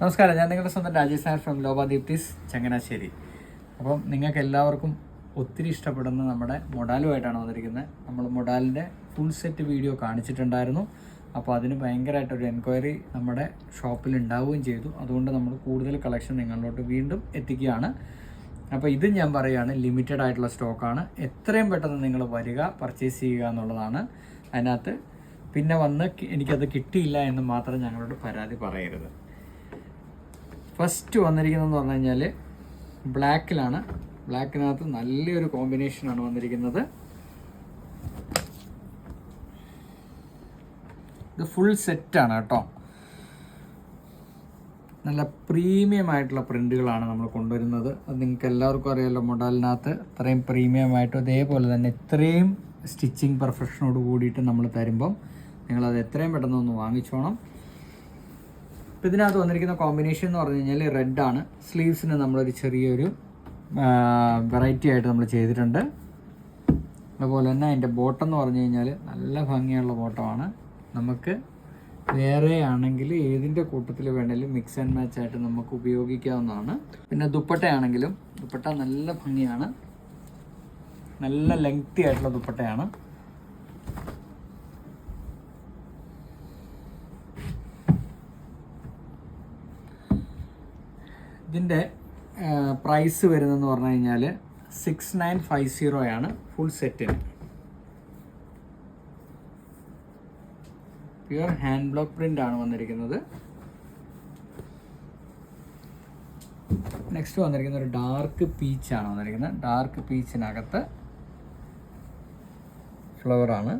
നമസ്കാരം, ഞാൻ നിങ്ങളുടെ സ്വന്തം രാജേഷ് നായർ ഫ്രം ലോബ ദീപ്തീസ് ചങ്ങനാശ്ശേരി. അപ്പം നിങ്ങൾക്ക് എല്ലാവർക്കും ഒത്തിരി ഇഷ്ടപ്പെടുന്ന നമ്മുടെ മൊഡാലുമായിട്ടാണ് വന്നിരിക്കുന്നത്. നമ്മൾ മൊഡാലിൻ്റെ ഫുൾ സെറ്റ് വീഡിയോ കാണിച്ചിട്ടുണ്ടായിരുന്നു. അപ്പോൾ അതിന് ഭയങ്കരമായിട്ടൊരു എൻക്വയറി നമ്മുടെ ഷോപ്പിൽ ഉണ്ടാവുകയും ചെയ്തു. അതുകൊണ്ട് നമ്മൾ കൂടുതൽ കളക്ഷൻ നിങ്ങളിലോട്ട് വീണ്ടും എത്തിക്കുകയാണ്. അപ്പോൾ ഇത് ഞാൻ പറയുകയാണ്, ലിമിറ്റഡ് ആയിട്ടുള്ള സ്റ്റോക്കാണ്. എത്രയും പെട്ടെന്ന് നിങ്ങൾ വരിക, പർച്ചേസ് ചെയ്യുക എന്നുള്ളതാണ്. അതിനകത്ത് പിന്നെ വന്ന് എനിക്കത് കിട്ടിയില്ല എന്ന് മാത്രം ഞങ്ങളോട് പരാതി പറയരുത്. ഫസ്റ്റ് വന്നിരിക്കുന്നതെന്ന് പറഞ്ഞു കഴിഞ്ഞാൽ ബ്ലാക്കിലാണ്. ബ്ലാക്കിനകത്ത് നല്ലൊരു കോമ്പിനേഷനാണ് വന്നിരിക്കുന്നത്. ഇത് ഫുൾ സെറ്റാണ് കേട്ടോ. നല്ല പ്രീമിയം ആയിട്ടുള്ള പ്രിൻ്റുകളാണ് നമ്മൾ കൊണ്ടുവരുന്നത്. അത് നിങ്ങൾക്ക് എല്ലാവർക്കും അറിയാമല്ലോ, മൊഡാലിനകത്ത് ഇത്രയും പ്രീമിയം ആയിട്ടും അതേപോലെ തന്നെ ഇത്രയും സ്റ്റിച്ചിങ് പെർഫെക്ഷനോട് കൂടിയിട്ട് നമ്മൾ തരുമ്പം നിങ്ങളത് എത്രയും പെട്ടെന്ന് ഒന്ന് വാങ്ങിച്ചോണം. അപ്പോൾ ഇതിനകത്ത് വന്നിരിക്കുന്ന കോമ്പിനേഷൻ എന്ന് പറഞ്ഞു കഴിഞ്ഞാൽ റെഡാണ്. സ്ലീവ്സിന് നമ്മളൊരു ചെറിയൊരു വെറൈറ്റി ആയിട്ട് നമ്മൾ ചെയ്തിട്ടുണ്ട്. അതുപോലെ തന്നെ അതിൻ്റെ ബോട്ടം എന്ന് പറഞ്ഞു കഴിഞ്ഞാൽ നല്ല ഭംഗിയുള്ള ബോട്ടമാണ്. നമുക്ക് വേറെ ആണെങ്കിൽ ഏതിൻ്റെ കൂട്ടത്തിൽ വേണമെങ്കിലും മിക്സ് ആൻഡ് മാച്ച് ആയിട്ട് നമുക്ക് ഉപയോഗിക്കാവുന്നതാണ്. പിന്നെ ദുപ്പട്ടയാണെങ്കിലും ദുപ്പട്ട നല്ല ഭംഗിയാണ്, നല്ല ലെങ്തി ആയിട്ടുള്ള ദുപ്പട്ടയാണ്. ഇതിൻ്റെ പ്രൈസ് വരുന്നതെന്ന് പറഞ്ഞു കഴിഞ്ഞാൽ 6950 ഫുൾ സെറ്റിന്. പ്യുവർ ഹാൻഡ് ബ്ലോക്ക് പ്രിൻ്റ് ആണ് വന്നിരിക്കുന്നത്. നെക്സ്റ്റ് വന്നിരിക്കുന്ന ഒരു ഡാർക്ക് പീച്ചാണ് വന്നിരിക്കുന്നത്. ഡാർക്ക് പീച്ചിനകത്ത് ഫ്ലവറാണ്.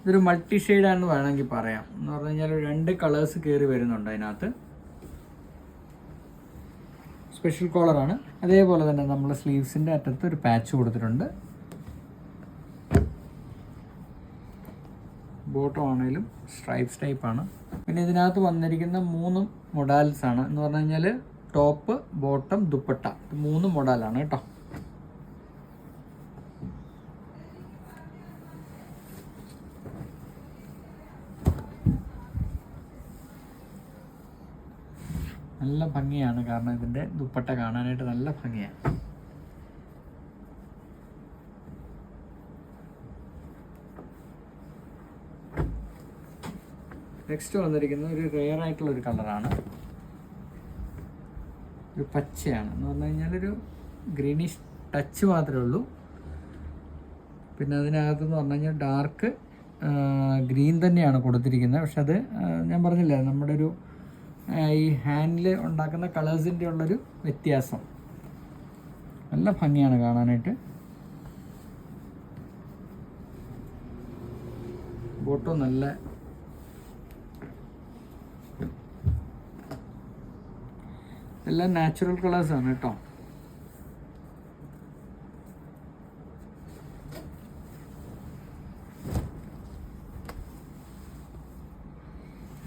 ഇതൊരു മൾട്ടി ഷെയ്ഡാണെന്ന് വേണമെങ്കിൽ പറയാം. എന്ന് പറഞ്ഞു കഴിഞ്ഞാൽ 2 കളേഴ്സ് കയറി വരുന്നുണ്ട് അതിനകത്ത്. സ്പെഷ്യൽ കോളറാണ്. അതേപോലെ തന്നെ നമ്മൾ സ്ലീവ്സിൻ്റെ അറ്റത്ത് ഒരു പാച്ച് കൊടുത്തിട്ടുണ്ട്. ബോട്ടം ആണെങ്കിലും സ്ട്രൈപ്സ് ടൈപ്പാണ്. പിന്നെ ഇതിനകത്ത് വന്നിരിക്കുന്ന 3 മൊഡാൽസ് ആണ്. എന്ന് പറഞ്ഞു കഴിഞ്ഞാൽ ടോപ്പ്, ബോട്ടം, ദുപ്പട്ട, 3 മൊഡാലാണ് കേട്ടോ. നല്ല ഭംഗിയാണ്, കാരണം ഇതിൻ്റെ ദുപ്പട്ട കാണാനായിട്ട് നല്ല ഭംഗിയാണ്. നെക്സ്റ്റ് വന്നിരിക്കുന്നത് ഒരു റെയർ ആയിട്ടുള്ള ഒരു കളറാണ്. ഒരു പച്ചയാണ്. എന്ന് പറഞ്ഞു കഴിഞ്ഞാൽ ഒരു ഗ്രീനിഷ് ടച്ച് മാത്രമേ ഉള്ളൂ. പിന്നെ അതിനകത്തെന്ന് പറഞ്ഞു കഴിഞ്ഞാൽ ഡാർക്ക് ഗ്രീൻ തന്നെയാണ് കൊടുത്തിരിക്കുന്നത്. പക്ഷെ അത് ഞാൻ പറഞ്ഞില്ല, നമ്മുടെ ഒരു ഈ ഹാൻഡിൽ ഉണ്ടാക്കുന്ന കളേഴ്സിൻ്റെ ഉള്ളൊരു വ്യത്യാസം. നല്ല ഭംഗിയാണ് കാണാനായിട്ട്. ബോട്ടോ നല്ല എല്ലാം നാച്ചുറൽ കളേഴ്സാണ് കേട്ടോ.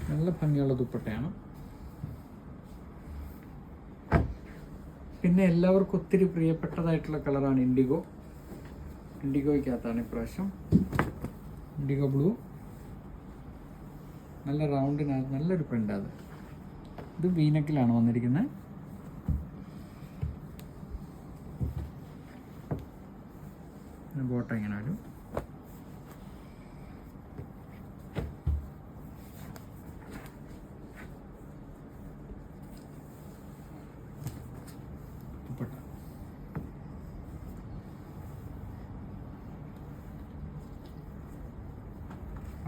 നല്ല ഭംഗിയുള്ള ദുപ്പട്ടയാണ്. പിന്നെ എല്ലാവർക്കും ഒത്തിരി പ്രിയപ്പെട്ടതായിട്ടുള്ള കളറാണ് ഇൻഡിഗോ. ഇൻഡിഗോയ്ക്കകത്താണ് ഇപ്രാവശ്യം ഇൻഡിഗോ ബ്ലൂ. നല്ല റൗണ്ടിനകത്ത് നല്ലൊരു പ്രിൻ്റ്. അത് ഇത് വീനക്കിലാണ് വന്നിരിക്കുന്നത്. ബോട്ടം ഇങ്ങനെ വരും.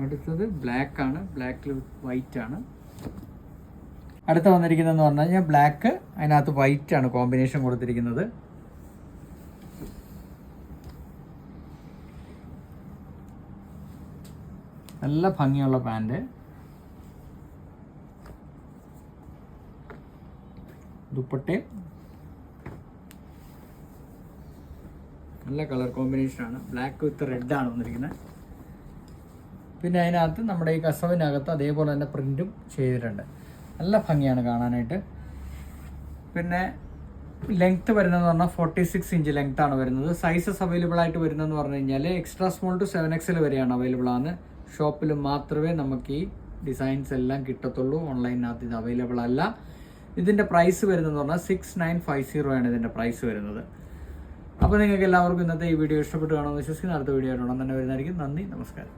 അടുത്തത് ബ്ലാക്ക് ആണ്. ബ്ലാക്കിൽ വൈറ്റ് ആണ്. അടുത്ത വന്നിരിക്കുന്നതെന്ന് പറഞ്ഞു കഴിഞ്ഞാൽ ബ്ലാക്ക്, അതിനകത്ത് വൈറ്റ് ആണ് കോമ്പിനേഷൻ കൊടുത്തിരിക്കുന്നത്. നല്ല ഭംഗിയുള്ള പാൻറ്. ദുപ്പട്ടയും നല്ല കളർ കോമ്പിനേഷനാണ്. ബ്ലാക്ക് വിത്ത് റെഡ് ആണ് വന്നിരിക്കുന്നത്. പിന്നെ അതിനകത്ത് നമ്മുടെ ഈ കസവിനകത്ത് അതേപോലെ തന്നെ പ്രിൻറ്റും ചെയ്തിട്ടുണ്ട്. നല്ല ഭംഗിയാണ് കാണാനായിട്ട്. പിന്നെ ലെങ്ത്ത് വരുന്നതെന്ന് പറഞ്ഞാൽ 46 ഇഞ്ച് ലെങ്ത്താണ് വരുന്നത്. സൈസസ് അവൈലബിൾ ആയിട്ട് വരുന്നതെന്ന് പറഞ്ഞു കഴിഞ്ഞാൽ എക്സ്ട്രാ സ്മോൾ ടു 7XL വരെയാണ് അവൈലബിൾ ആണ്. ഷോപ്പിൽ മാത്രമേ നമുക്ക് ഈ ഡിസൈൻസ് എല്ലാം കിട്ടത്തുള്ളൂ. ഓൺലൈനകത്ത് ഇത് അവൈലബിൾ അല്ല. ഇതിൻ്റെ പ്രൈസ് വരുന്നതെന്ന് പറഞ്ഞാൽ 6950 ആണ് ഇതിൻ്റെ പ്രൈസ് വരുന്നത്. അപ്പോൾ നിങ്ങൾക്ക് എല്ലാവർക്കും ഇന്നത്തെ ഈ വീഡിയോ ഇഷ്ടപ്പെട്ട് കാണുമെന്ന് വിശ്വസിക്കുന്നു. അടുത്ത വീഡിയോ ആയിട്ട് ഉടൻ തന്നെ വരുന്നതായിരിക്കും. നന്ദി, നമസ്കാരം.